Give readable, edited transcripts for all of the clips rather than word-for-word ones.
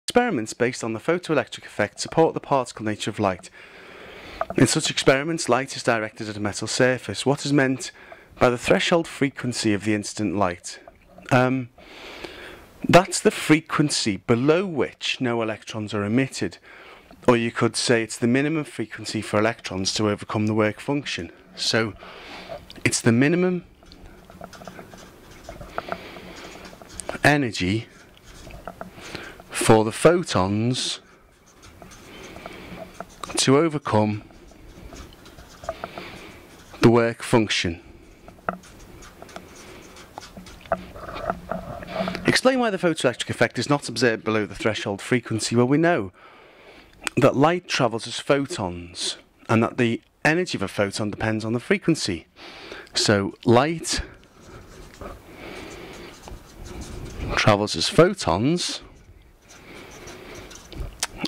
Experiments based on the photoelectric effect support the particle nature of light. In such experiments, light is directed at a metal surface. What is meant by the threshold frequency of the incident light? That's the frequency below which no electrons are emitted. Or you could say it's the minimum frequency for electrons to overcome the work function. So it's the minimum energy for the photons to overcome the work function. Explain why the photoelectric effect is not observed below the threshold frequency. Well, we know that light travels as photons and that the energy of a photon depends on the frequency. So light travels as photons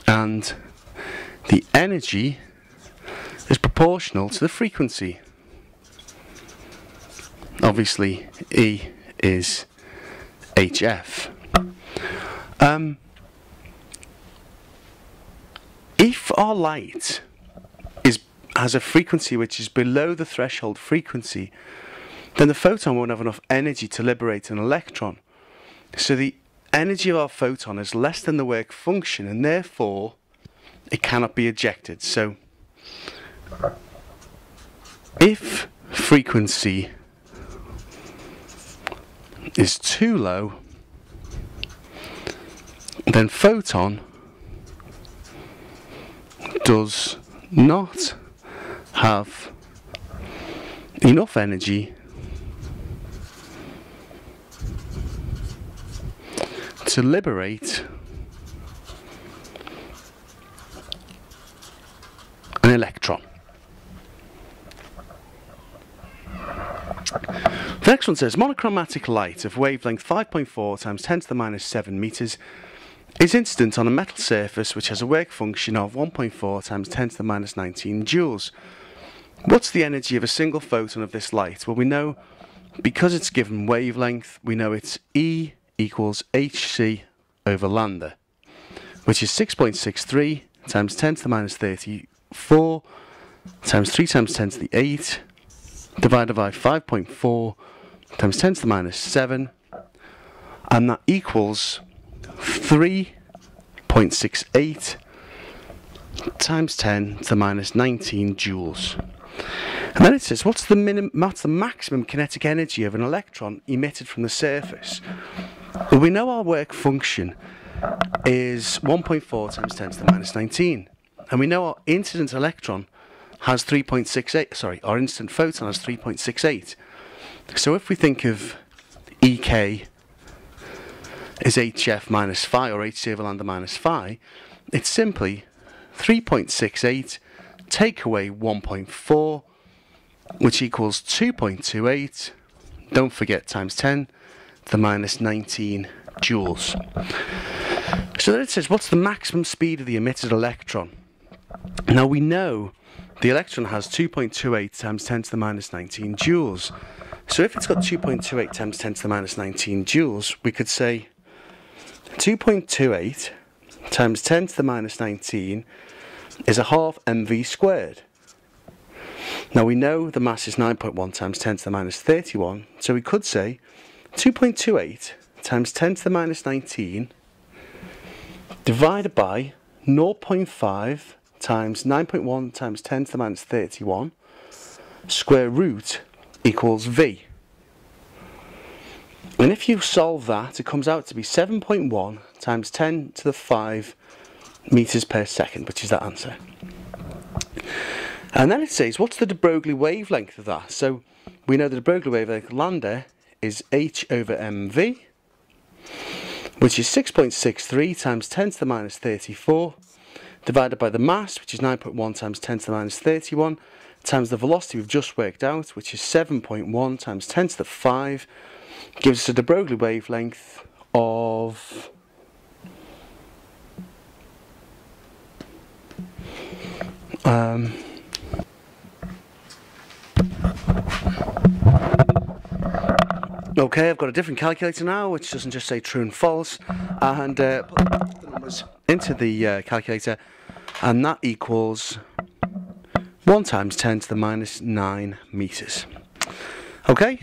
and the energy is proportional to the frequency. Obviously E is HF. If our light has a frequency which is below the threshold frequency, then the photon won't have enough energy to liberate an electron. So the energy of our photon is less than the work function, and therefore it cannot be ejected. So if frequency is too low, then photon does not have enough energy to liberate an electron. The next one says monochromatic light of wavelength 5.4 times 10 to the minus 7 meters is incident on a metal surface which has a work function of 1.4 times 10 to the minus 19 joules. What's the energy of a single photon of this light? Well, we know, because it's given wavelength, we know it's E equals hc over lambda, which is 6.63 times 10 to the minus 34 times 3 times 10 to the 8 divided by 5.4 times 10 to the minus 7, and that equals 3.68 times 10 to the minus 19 joules. And then it says, what's the maximum kinetic energy of an electron emitted from the surface? Well, we know our work function is 1.4 times 10 to the minus 19, and we know our incident electron has 3.68, our incident photon has 3.68. So if we think of EK is HF minus phi, or HC over lambda minus phi, it's simply 3.68 take away 1.4, which equals 2.28, don't forget times 10 to the minus 19 joules. So then it says, what's the maximum speed of the emitted electron? Now we know the electron has 2.28 times 10 to the minus 19 joules. So if it's got 2.28 times 10 to the minus 19 joules, we could say 2.28 times 10 to the minus 19 is a half mv squared. Now we know the mass is 9.1 times 10 to the minus 31, so we could say 2.28 times 10 to the minus 19 divided by 0.5 times 9.1 times 10 to the minus 31 square root equals v. And if you solve that, it comes out to be 7.1 times 10 to the 5 meters per second, which is that answer. And then it says, what's the de Broglie wavelength of that? So we know the de Broglie wavelength lambda is h over mv, which is 6.63 times 10 to the minus 34 divided by the mass, which is 9.1 times 10 to the minus 31, times the velocity we've just worked out, which is 7.1 times 10 to the 5, gives us a de Broglie wavelength of okay, I've got a different calculator now, which doesn't just say true and false, and put the numbers into the calculator, and that equals 1 times 10 to the minus 9 meters. Okay?